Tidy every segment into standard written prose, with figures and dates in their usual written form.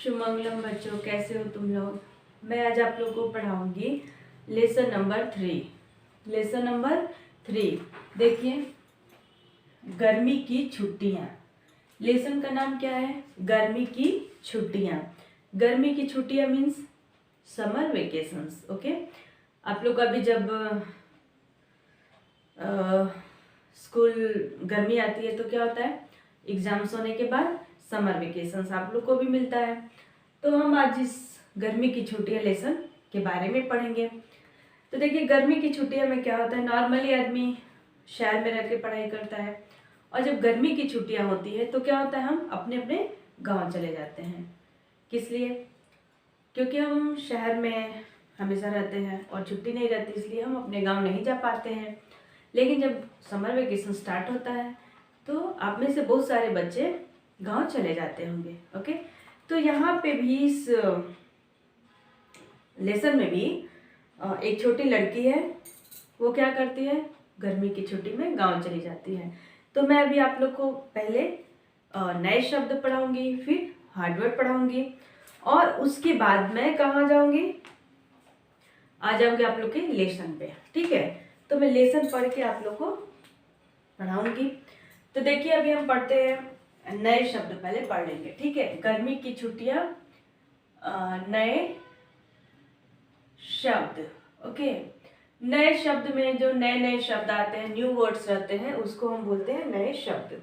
शुभमंगलम बच्चों, कैसे हो तुम लोग। मैं आज आप लोगों को पढ़ाऊंगी लेसन नंबर 3। लेसन नंबर 3 देखिए, गर्मी की छुट्टियां। लेसन का नाम क्या है? गर्मी की छुट्टियां। गर्मी की छुट्टियां मीन्स समर वेकेशंस। ओके, आप लोग अभी जब स्कूल गर्मी आती है तो क्या होता है, एग्जाम्स होने के बाद समर वेकेशंस आप लोग को भी मिलता है। तो हम आज इस गर्मी की छुट्टियां लेसन के बारे में पढ़ेंगे। तो देखिए, गर्मी की छुट्टियां में क्या होता है, नॉर्मली आदमी शहर में रह के पढ़ाई करता है, और जब गर्मी की छुट्टियां होती है तो क्या होता है, हम अपने अपने गांव चले जाते हैं। किस लिए? क्योंकि हम शहर में हमेशा रहते हैं और छुट्टी नहीं रहती, इसलिए हम अपने गांव नहीं जा पाते हैं। लेकिन जब समर वेकेशन स्टार्ट होता है तो आप में से बहुत सारे बच्चे गांव चले जाते होंगे। ओके, तो यहाँ पे भी इस लेसन में भी एक छोटी लड़की है, वो क्या करती है, गर्मी की छुट्टी में गांव चली जाती है। तो मैं अभी आप लोग को पहले नए शब्द पढ़ाऊंगी, फिर हार्डवर्ड पढ़ाऊंगी, और उसके बाद मैं कहाँ जाऊंगी, आ जाऊंगी आप लोग के लेसन पे। ठीक है, तो मैं लेसन पढ़ के आप लोग को पढ़ाऊंगी। तो देखिए, अभी हम पढ़ते हैं नए शब्द, पहले पढ़ लेंगे। ठीक है, गर्मी की छुट्टियां, नए शब्द। ओके, नए शब्द में जो नए नए शब्द आते हैं, न्यू वर्ड्स रहते हैं, उसको हम बोलते हैं नए शब्द।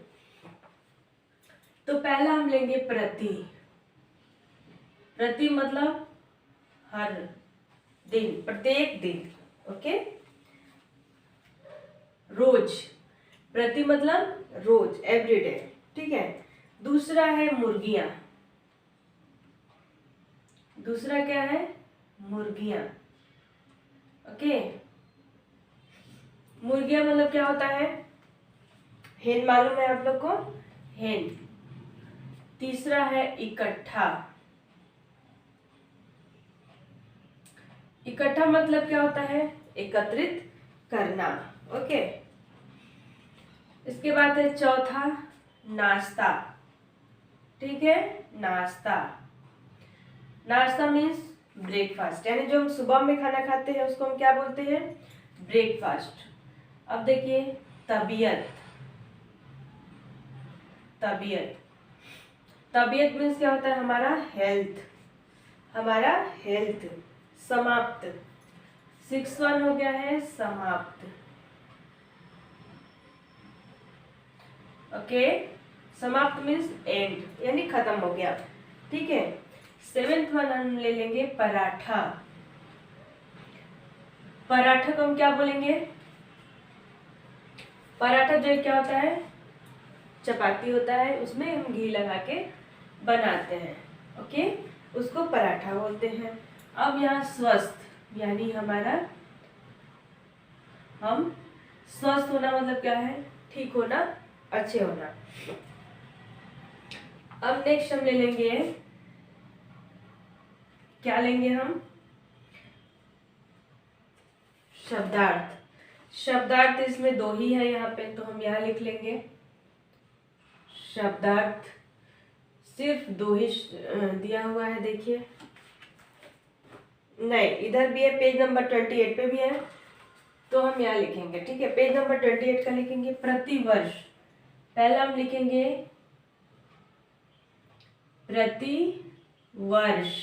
तो पहला हम लेंगे प्रति। प्रति मतलब हर दिन, प्रत्येक दिन। ओके, रोज। प्रति मतलब रोज, एवरीडे। ठीक है, दूसरा है मुर्गियां। दूसरा क्या है? मुर्गियां। ओके, मुर्गियां मतलब क्या होता है, हेन मालूम है आप लोग को, हेन। तीसरा है इकट्ठा। इकट्ठा मतलब क्या होता है, एकत्रित करना। ओके, इसके बाद है चौथा नाश्ता। ठीक है, नाश्ता। नाश्ता मीन्स ब्रेकफास्ट, यानी जो हम सुबह में खाना खाते हैं उसको हम क्या बोलते हैं, ब्रेकफास्ट। अब देखिए, तबीयत। तबीयत, तबीयत मीन्स क्या होता है, हमारा हेल्थ। हमारा हेल्थ। समाप्त। 6 हो गया है समाप्त। ओके, समाप्त मीन्स एंड, यानी खत्म हो गया। ठीक है, 7th हम ले लेंगे पराठा। पराठा को हम क्या बोलेंगे, पराठा जो क्या होता है, चपाती होता है, उसमें हम घी लगा के बनाते हैं। ओके, उसको पराठा बोलते हैं। अब यहाँ स्वस्थ, यानी हमारा, हम स्वस्थ होना मतलब क्या है, ठीक होना, अच्छे होना। अब नेक्स्ट हम ले लेंगे, क्या लेंगे हम, शब्दार्थ। शब्दार्थ इसमें 2 ही है यहाँ पे, तो हम यहाँ लिख लेंगे शब्दार्थ। सिर्फ 2 ही दिया हुआ है, देखिए, नहीं इधर भी है, पेज नंबर 28 पे भी है, तो हम यहाँ लिखेंगे। ठीक है, पेज नंबर 28 का लिखेंगे प्रतिवर्ष। पहला हम लिखेंगे प्रतिवर्ष।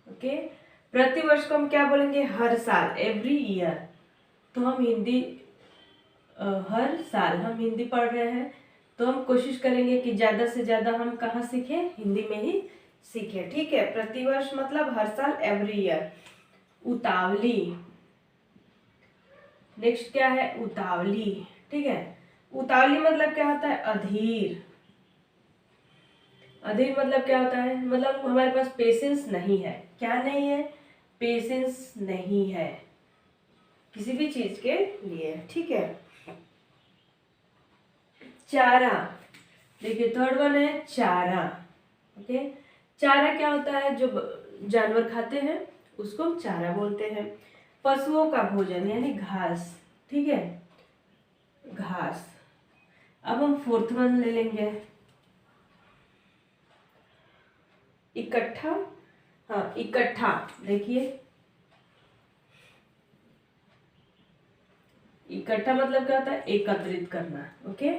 ओके, प्रतिवर्ष को हम क्या बोलेंगे, हर साल, एवरी ईयर। तो हम हिंदी, हर साल हम हिंदी पढ़ रहे हैं, तो हम कोशिश करेंगे कि ज़्यादा से ज़्यादा हम कहाँ सीखें, हिंदी में ही सीखें। ठीक है, प्रतिवर्ष मतलब हर साल, एवरी ईयर। उतावली। नेक्स्ट क्या है, उतावली। ठीक है, उतावली मतलब क्या होता है, अधीर। अधीर मतलब क्या होता है, मतलब हमारे पास पेशेंस नहीं है। क्या नहीं है, पेशेंस नहीं है किसी भी चीज के लिए। ठीक है, चारा। देखिए, 3rd वन है चारा। ओके, चारा क्या होता है, जो जानवर खाते हैं उसको हम चारा बोलते हैं। पशुओं का भोजन यानी घास। ठीक है, घास। अब हम 4th वन ले लेंगे, इकट्ठा, हाँ इकट्ठा, देखिए इकट्ठा मतलब क्या होता है, एकत्रित करना, ओके,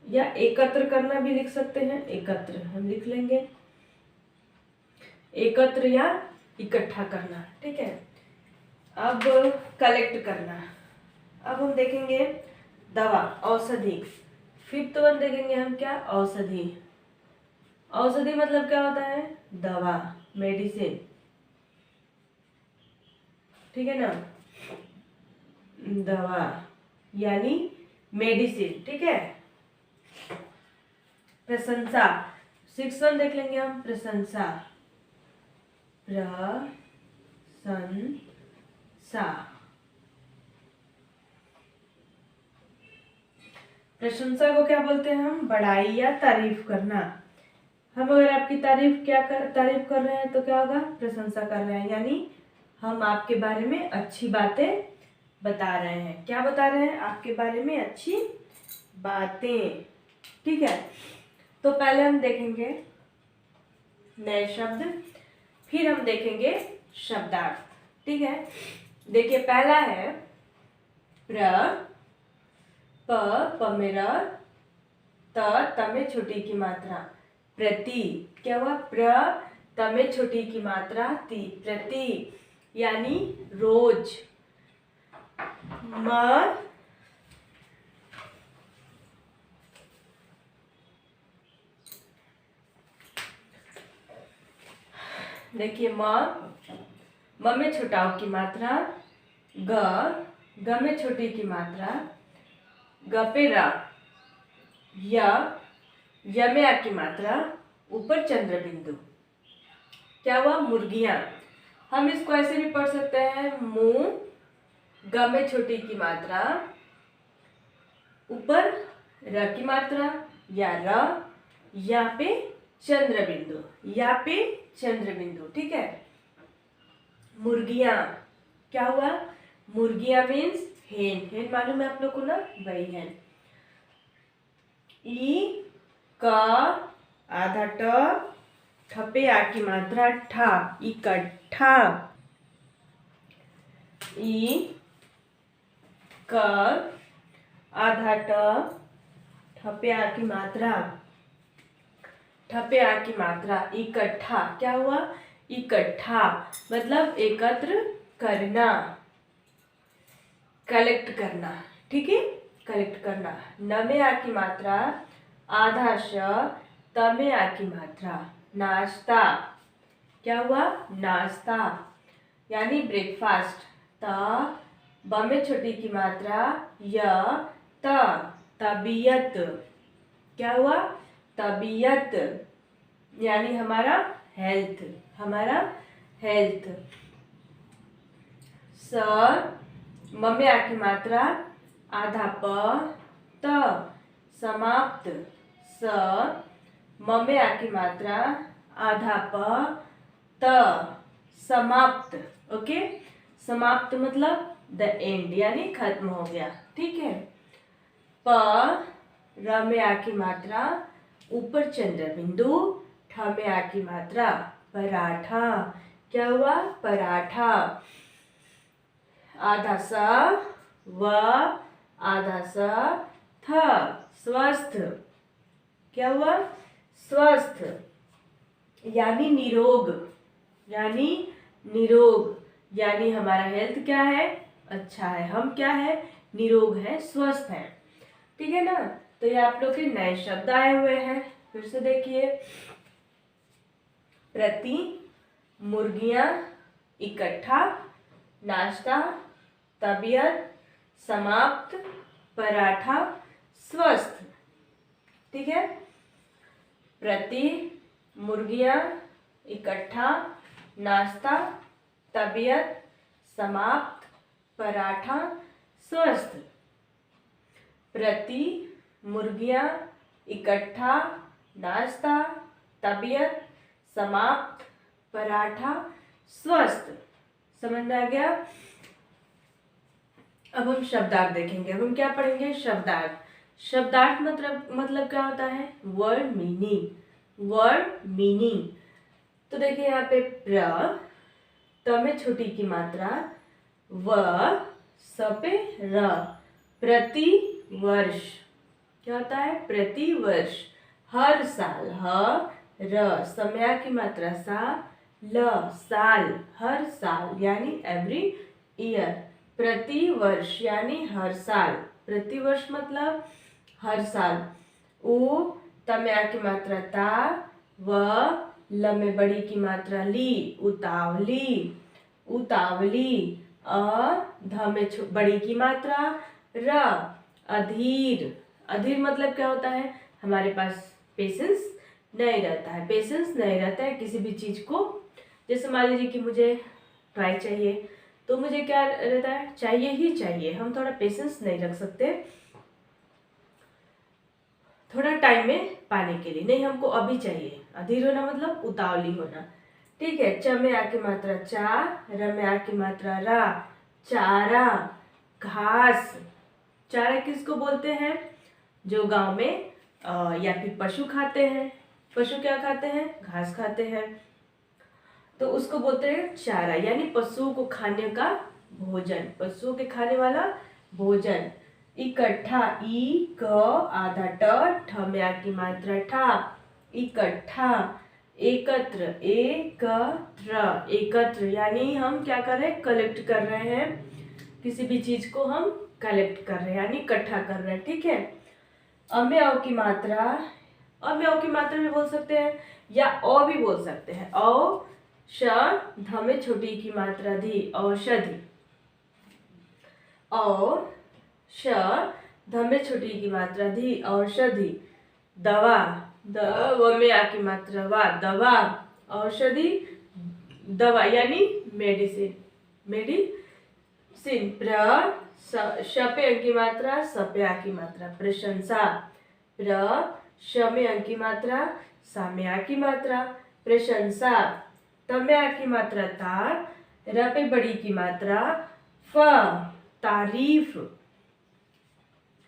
या एकत्र करना भी लिख सकते हैं, एकत्र हम लिख लेंगे, एकत्र या इकट्ठा करना, ठीक है। अब कलेक्ट करना, अब हम देखेंगे दवा, औषधि, फिफ्थ वन देखेंगे हम क्या, औषधि। औषधि मतलब क्या होता है, दवा, मेडिसिन, ठीक है ना, दवा यानी मेडिसिन, ठीक है। प्रशंसा, सिक्स वन देख लेंगे हम, प्रशंसा, प्रशंसा, प्रशंसा को क्या बोलते हैं हम, बड़ाई या तारीफ करना। हम अगर आपकी तारीफ कर रहे हैं तो क्या होगा, प्रशंसा कर रहे हैं, यानी हम आपके बारे में अच्छी बातें बता रहे हैं। क्या बता रहे हैं, आपके बारे में अच्छी बातें, ठीक है। तो पहले हम देखेंगे नए शब्द, फिर हम देखेंगे शब्दार्थ, ठीक है। देखिए पहला है प में र, त में छोटी की मात्रा, प्रति, क्या हुआ, त में छोटी की मात्रा ती, प्रति यानी रोज, म देखिए म में छोटाओ की मात्रा, ग में छोटी की मात्रा, ग पे र, य में आ की मात्रा, ऊपर चंद्र बिंदु, क्या हुआ, मुर्गियां। हम इसको ऐसे भी पढ़ सकते हैं, मुंह, ग में छोटी की मात्रा, ऊपर र की मात्रा, या र, या पे चंद्र बिंदु, या पे चंद्र बिंदु, ठीक है। मुर्गियां, क्या हुआ, मुर्गियां मीन्स हेन, हेन मालूम है आप लोग को ना, वही है। ई क आधा ट, ठपे आ की मात्रा ठा, इकट्ठा, ई क आधा ट, ठपे आ की मात्रा, ठपे आ की मात्रा, इकट्ठा, क्या हुआ, इकट्ठा मतलब एकत्र करना, कलेक्ट करना, ठीक है, कलेक्ट करना। न में आ की मात्रा, आधा श, त में आ की मात्रा, नाश्ता, क्या हुआ, नाश्ता यानी ब्रेकफास्ट, त ब में छोटी की मात्रा, य त, तबीयत, क्या हुआ, तबीयत यानी हमारा हेल्थ, हमारा हेल्थ। स म में आ की मात्रा, आधा प, त, समाप्त, स म में आ की मात्रा, आधा प, त, समाप्त, ओके, समाप्त मतलब द एंड यानी खत्म हो गया, ठीक है। प र में आ की मात्रा, ऊपर चंद्र बिंदु, ठ में आ की मात्रा, पराठा, क्या हुआ, पराठा, आधा स व, आधा स थ, स्वस्थ, क्या हुआ, स्वस्थ यानी निरोग, यानी निरोग यानी हमारा हेल्थ क्या है, अच्छा है, हम क्या है, निरोग है, स्वस्थ है, ठीक है ना। तो ये आप लोग के नए शब्द आए हुए हैं, फिर से देखिए, प्रति, मुर्गियां, इकट्ठा, नाश्ता, तबीयत, समाप्त, पराठा, स्वस्थ, ठीक है। प्रति, मुर्गियां, इकट्ठा, नाश्ता, तबीयत, समाप्त, पराठा, स्वस्थ। प्रति, मुर्गियां, इकट्ठा, नाश्ता, तबीयत, समाप्त, पराठा, स्वस्थ। समझ में आ गया। अब हम शब्दार्थ देखेंगे। अब हम क्या पढ़ेंगे, शब्दार्थ। शब्दार्थ मतलब क्या होता है, वर्ड मीनिंग, वर्ड मीनिंग तो देखिए यहाँ पे प्र, त में छोटी की मात्रा, व, स पे र, प्रति वर्ष। क्या होता है? प्रति वर्ष, हर साल, ह र, समय की मात्रा सा, ल, साल, हर साल यानी एवरी ईयर। प्रति वर्ष यानी हर साल, प्रति वर्ष मतलब हर साल। उ, तमया की मात्रा ता, व, ल में बड़ी की मात्रा ली, उतावली, उतावली। अ, ध में बड़ी की मात्रा र, अधीर, अधीर मतलब क्या होता है? हमारे पास पेशेंस नहीं रहता है, पेशेंस नहीं रहता है किसी भी चीज को। जैसे मान लीजिए कि मुझे ट्राई चाहिए, तो मुझे क्या रहता है? चाहिए ही चाहिए। हम थोड़ा पेशेंस नहीं रख सकते थोड़ा टाइम में पाने के लिए, नहीं हमको अभी चाहिए। अधीर होना मतलब उतावली होना। ठीक है, च में आ की मात्रा चा, र में आ की मात्रा रा, चारा, घास। चारा किसको बोलते हैं? जो गांव में या फिर पशु खाते हैं। पशु क्या खाते हैं? घास खाते हैं, तो उसको बोलते हैं चारा, यानी पशुओं को खाने का भोजन, पशुओं के खाने वाला भोजन। इकट्ठा, ई क आधा ट, ठ में आ की मात्रा ठा, इकट्ठा। एकत्र, एकत्र, एकत्र यानी हम क्या कर रहे हैं? कलेक्ट कर रहे हैं, किसी भी चीज को हम कलेक्ट कर रहे हैं यानी इकट्ठा कर रहे हैं। ठीक है, अम्य की मात्रा, अम्य की मात्रा भी बोल सकते हैं या अ भी बोल सकते हैं। औ, श, ध में छोटी की मात्रा धी, औषधि। औ, श, ध में छोटी की मात्रा धी, औषधि। दवा, द, व में आ की मात्रा वा, दवा, औषधि, दवा यानी मेडिसिन, मेडिसिन। प्र, श पे अंक की मात्रा, स पे आ की मात्रा, प्रशंसा। प्र, श में अंक की मात्रा, सा में आ की मात्रा, प्रशंसा। त में आ की मात्रा ता, र पे बड़ी की मात्रा फ, तारीफ।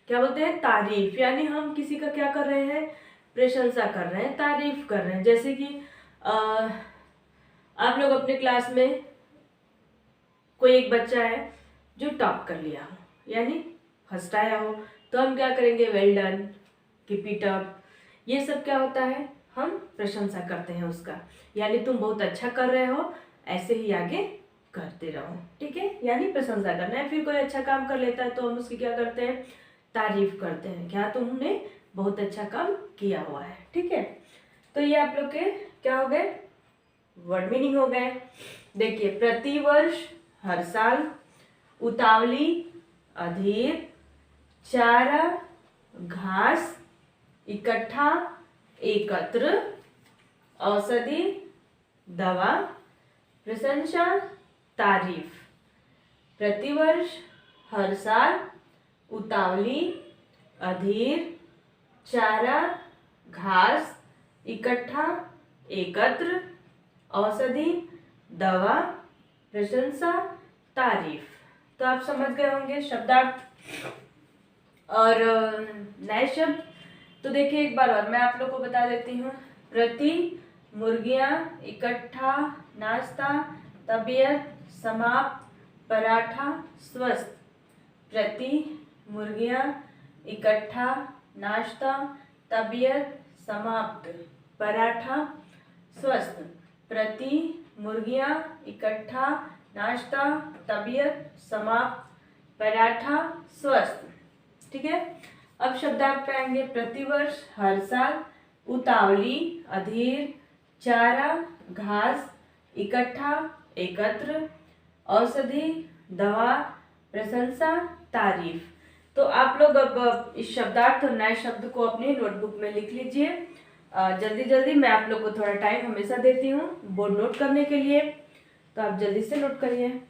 क्या बोलते हैं? तारीफ, यानी हम किसी का क्या कर रहे हैं? प्रशंसा कर रहे हैं, तारीफ कर रहे हैं। जैसे कि आप लोग अपने क्लास में कोई एक बच्चा है जो टॉप कर लिया हो, यानी फर्स्ट आया हो, तो हम क्या करेंगे? Well done, keep it up. ये सब क्या होता है? हम प्रशंसा करते हैं उसका, यानी तुम बहुत अच्छा कर रहे हो, ऐसे ही आगे करते रहो। ठीक है, यानी प्रशंसा करना है। फिर कोई अच्छा काम कर लेता है तो हम उसकी क्या करते हैं? तारीफ करते हैं, क्या तुमने बहुत अच्छा काम किया हुआ है। ठीक है, तो ये आप लोग के क्या हो गए? वर्ड मीनिंग हो गए। देखिए, प्रति वर्ष हर साल, उतावली अधीर, चारा घास, इकट्ठा एकत्र, औषधि दवा, प्रशंसा तारीफ। प्रतिवर्ष, हर साल, उतावली अधीर, चारा घास, इकट्ठा एकत्र, औषधि दवा, प्रशंसा तारीफ। तो आप समझ गए होंगे शब्दार्थ और नए शब्द। तो देखिए एक बार और मैं आप लोग को बता देती हूँ। प्रति, मुर्गियाँ, इकट्ठा, नाश्ता, तबीयत, समाप्त, पराठा, स्वस्थ। प्रति, मुर्गियाँ, इकट्ठा, नाश्ता, तबीयत, समाप्त, पराठा, स्वस्थ। प्रति, मुर्गियाँ, इकट्ठा, नाश्ता, तबीयत, समाप्त, पराठा, स्वस्थ। ठीक है, अब शब्दार्थ पे आएंगे। प्रतिवर्ष, हर साल, उतावली अधीर, चारा घास, इकट्ठा एकत्र, औषधि दवा, प्रशंसा तारीफ। तो आप लोग अब इस शब्दार्थ और नए शब्द को अपनी नोटबुक में लिख लीजिए। जल्दी जल्दी, मैं आप लोग को थोड़ा टाइम हमेशा देती हूँ बोर्ड नोट करने के लिए, तो आप जल्दी से नोट करिए।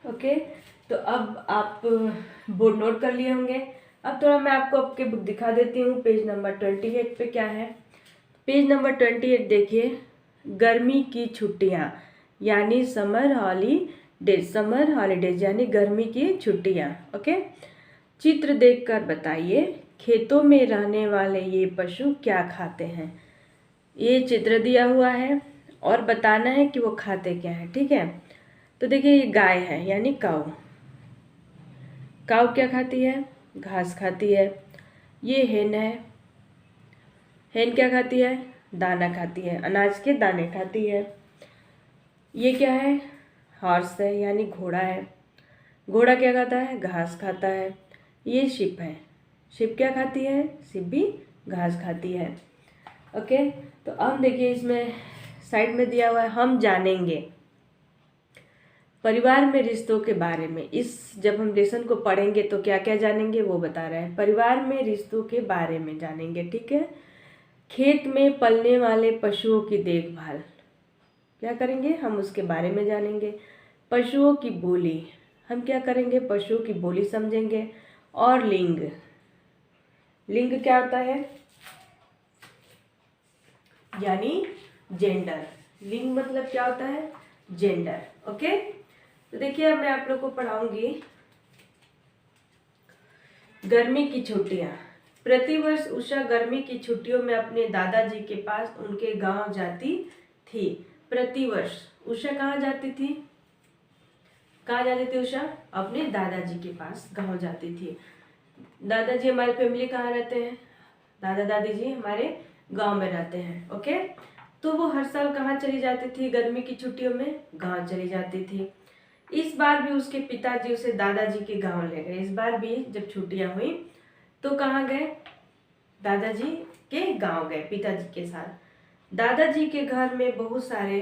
ओके, तो अब आप बोर्ड नोट कर लिए होंगे। अब थोड़ा मैं आपको आपके बुक दिखा देती हूँ। पेज नंबर 28 पे क्या है। पेज नंबर 28 देखिए, गर्मी की छुट्टियाँ यानी समर हॉलीडेज यानी गर्मी की छुट्टियाँ। ओके, चित्र देखकर बताइए खेतों में रहने वाले ये पशु क्या खाते हैं। ये चित्र दिया हुआ है और बताना है कि वो खाते क्या है। ठीक है, तो देखिए ये गाय है यानी काऊ। काऊ क्या खाती है? घास खाती है। ये हेन है। हेन क्या खाती है? दाना खाती है, अनाज के दाने खाती है। ये क्या है? हॉर्स है यानी घोड़ा है। घोड़ा क्या खाता है? घास खाता है। ये शिप है। शिप क्या खाती है? शिप भी घास खाती है। ओके, तो अब देखिए इसमें साइड में दिया हुआ है हम जानेंगे परिवार में रिश्तों के बारे में। इस जब हम लेसन को पढ़ेंगे तो क्या क्या जानेंगे वो बता रहे हैं। परिवार में रिश्तों के बारे में जानेंगे। ठीक है, खेत में पलने वाले पशुओं की देखभाल क्या करेंगे? हम उसके बारे में जानेंगे। पशुओं की बोली, हम क्या करेंगे? पशुओं की बोली समझेंगे। और लिंग, लिंग क्या होता है? यानी जेंडर। लिंग मतलब क्या होता है? जेंडर। ओके, तो देखिए अब मैं आप लोग को पढ़ाऊंगी गर्मी की छुट्टियां। प्रतिवर्ष उषा गर्मी की छुट्टियों में अपने दादाजी के पास उनके गांव जाती थी। प्रतिवर्ष उषा कहाँ जाती थी? कहाँ जाती थी उषा? अपने दादाजी के पास गांव जाती थी। दादाजी हमारे फैमिली कहाँ रहते हैं? दादा दादी जी हमारे गांव में रहते हैं। ओके, तो वो हर साल कहाँ चली जाती थी? गर्मी की छुट्टियों में गांव चली जाती थी। इस बार भी उसके पिताजी उसे दादाजी के गांव ले गए। इस बार भी जब छुट्टियां हुई तो कहाँ गए? दादाजी के गांव गए पिताजी के साथ। दादाजी के घर में बहुत सारे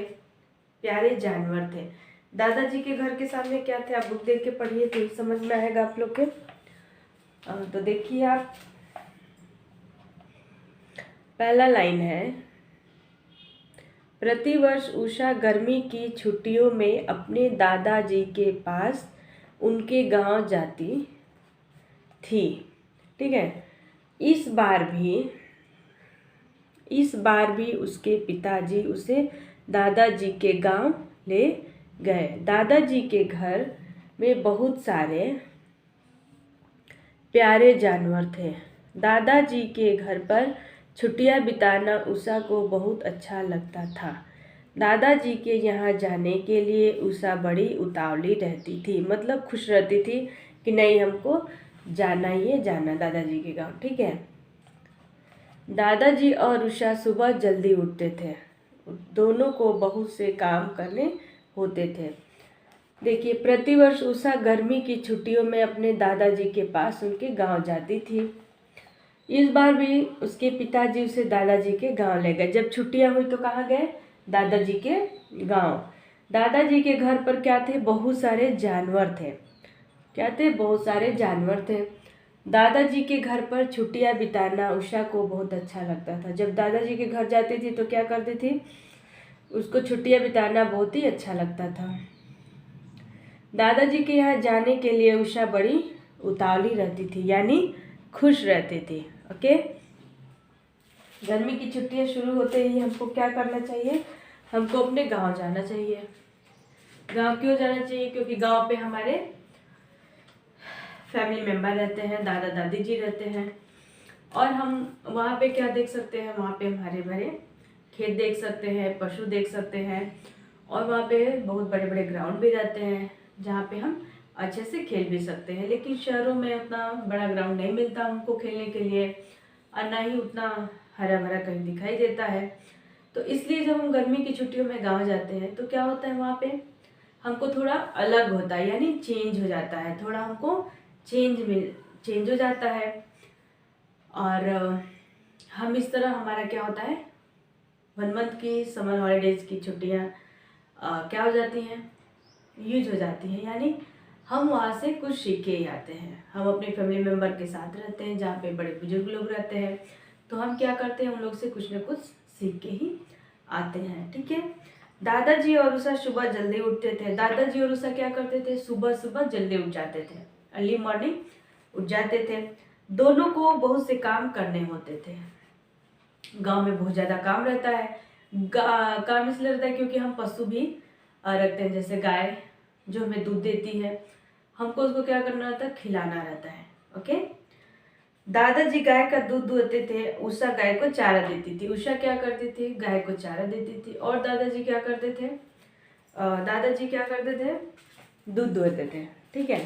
प्यारे जानवर थे। दादाजी के घर के सामने क्या थे? आप बुक देख के पढ़िए तो समझ में आएगा आप लोग के। तो देखिए आप, पहला लाइन है, प्रतिवर्ष उषा गर्मी की छुट्टियों में अपने दादाजी के पास उनके गांव जाती थी। ठीक है, इस बार भी उसके पिताजी उसे दादाजी के गांव ले गए। दादाजी के घर में बहुत सारे प्यारे जानवर थे। दादाजी के घर पर छुट्टियां बिताना उषा को बहुत अच्छा लगता था। दादाजी के यहाँ जाने के लिए उषा बड़ी उतावली रहती थी, मतलब खुश रहती थी कि नहीं हमको जाना ही है, जाना दादाजी के गांव। ठीक है, दादाजी और उषा सुबह जल्दी उठते थे। दोनों को बहुत से काम करने होते थे। देखिए, प्रतिवर्ष उषा गर्मी की छुट्टियों में अपने दादाजी के पास उनके गांव जाती थी। इस बार भी उसके पिताजी उसे दादाजी के गांव ले गए। जब छुट्टियां हुई तो कहाँ गए? दादाजी के गांव। दादाजी के घर पर क्या थे? बहुत सारे जानवर थे। क्या थे? बहुत सारे जानवर थे। दादाजी के घर पर छुट्टियां बिताना उषा को बहुत अच्छा लगता था। जब दादाजी के घर जाती थी तो क्या करती थी? उसको छुट्टियां बिताना बहुत ही अच्छा लगता था। दादाजी के यहाँ जाने के लिए उषा बड़ी उतावली रहती थी, यानी खुश रहती थी। ओके, गर्मी की छुट्टियां शुरू होते ही हमको क्या करना चाहिए? हमको अपने गांव जाना चाहिए। गांव क्यों जाना चाहिए? क्योंकि गांव पे हमारे फैमिली मेंबर रहते हैं, दादा दादी जी रहते हैं और हम वहाँ पे क्या देख सकते हैं? वहाँ पे हम हरे भरे खेत देख सकते हैं, पशु देख सकते हैं और वहाँ पे बहुत बड़े बड़े ग्राउंड भी रहते हैं जहाँ पे हम अच्छे से खेल भी सकते हैं। लेकिन शहरों में उतना बड़ा ग्राउंड नहीं मिलता हमको खेलने के लिए और ना ही उतना हरा भरा कहीं दिखाई देता है। तो इसलिए जब हम गर्मी की छुट्टियों में गांव जाते हैं तो क्या होता है? वहाँ पे हमको थोड़ा अलग होता है, यानी चेंज हो जाता है। थोड़ा हमको चेंज हो जाता है और हम इस तरह हमारा क्या होता है? 1 मंथ की समर हॉलीडेज की छुट्टियाँ क्या हो जाती हैं? यूज हो जाती हैं, यानी हम वहाँ से कुछ सीख के ही आते हैं। हम अपने फैमिली मेम्बर के साथ रहते हैं जहाँ पे बड़े बुजुर्ग लोग रहते हैं, तो हम क्या करते हैं? उन लोग से कुछ न कुछ सीख के ही आते हैं। ठीक है, दादाजी और उषा सुबह जल्दी उठते थे। दादाजी और उषा क्या करते थे, सुबह सुबह जल्दी उठ जाते थे, अर्ली मॉर्निंग उठ जाते थे। दोनों को बहुत से काम करने होते थे। गांव में बहुत ज़्यादा काम रहता है। काम इसलिए रहता है क्योंकि हम पशु भी रखते हैं, जैसे गाय जो हमें दूध देती है, हमको उसको क्या करना रहता है, खिलाना रहता है। ओके, दादाजी गाय का दूध दुहते थे, उषा गाय को चारा देती थी। उषा क्या करती थी, गाय को चारा देती थी। और दादाजी क्या करते थे, दूध दुहते थे। ठीक है,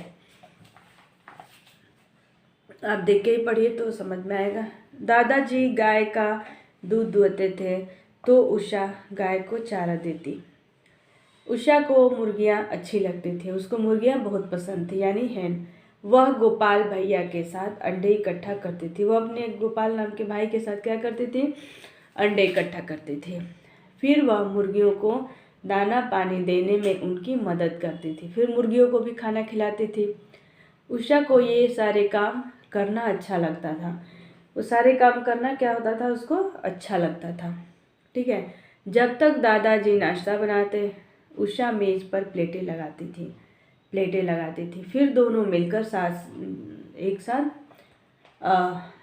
आप देख के ही पढ़िए तो समझ में आएगा। दादाजी गाय का दूध दुहते थे तो उषा गाय को चारा देती। उषा को मुर्गियाँ अच्छी लगती थी, उसको मुर्गियाँ बहुत पसंद थी, यानी हैन। वह गोपाल भैया के साथ अंडे इकट्ठा करती थी। वह अपने गोपाल नाम के भाई के साथ क्या करती थी, अंडे इकट्ठा करती थी। फिर वह मुर्गियों को दाना पानी देने में उनकी मदद करती थी। फिर मुर्गियों को भी खाना खिलाती थी। उषा को ये सारे काम करना अच्छा लगता था। वो सारे काम करना क्या होता था, उसको अच्छा लगता था। ठीक है, जब तक दादाजी नाश्ता बनाते, उषा मेज पर प्लेटें लगाती थी। फिर दोनों मिलकर एक साथ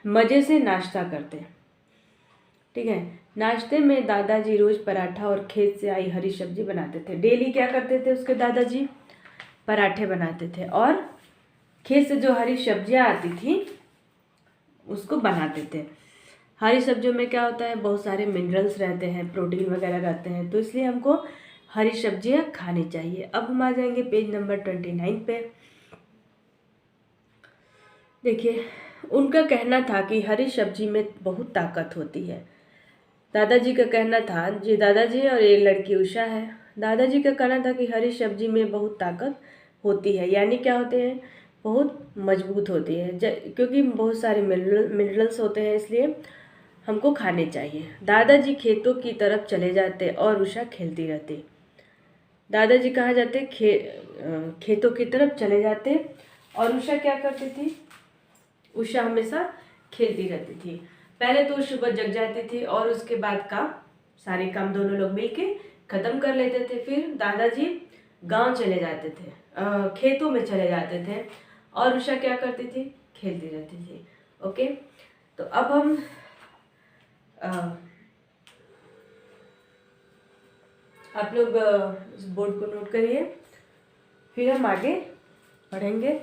मज़े से नाश्ता करते। ठीक है, नाश्ते में दादाजी रोज़ पराठा और खेत से आई हरी सब्जी बनाते थे। डेली क्या करते थे, उसके दादाजी पराठे बनाते थे और खेत से जो हरी सब्जियां आती थी उसको बनाते थे। हरी सब्जियों में क्या होता है, बहुत सारे मिनरल्स रहते हैं, प्रोटीन वगैरह रहते हैं, तो इसलिए हमको हरी सब्जियां खानी चाहिए। अब हम आ जाएंगे पेज नंबर 29 पे। देखिए, उनका कहना था कि हरी सब्जी में बहुत ताकत होती है। दादाजी का कहना था, जी दादाजी और ये लड़की उषा है, दादाजी का कहना था कि हरी सब्जी में बहुत ताकत होती है, यानी क्या होते हैं, बहुत मजबूत होती है, क्योंकि बहुत सारे मिनरल्स होते हैं, इसलिए हमको खाने चाहिए। दादाजी खेतों की तरफ चले जाते और उषा खेलती रहती। दादाजी कहाँ जाते, खेतों की तरफ चले जाते और उषा क्या करती थी, उषा हमेशा खेलती रहती थी। पहले तो सुबह जग जाती थी और उसके बाद का सारे काम दोनों लोग मिलके ख़त्म कर लेते थे। फिर दादाजी गांव चले जाते थे, खेतों में चले जाते थे और उषा क्या करती थी, खेलती रहती थी। ओके, तो अब हम आप लोग इस बोर्ड को नोट करिए, फिर हम आगे पढ़ेंगे।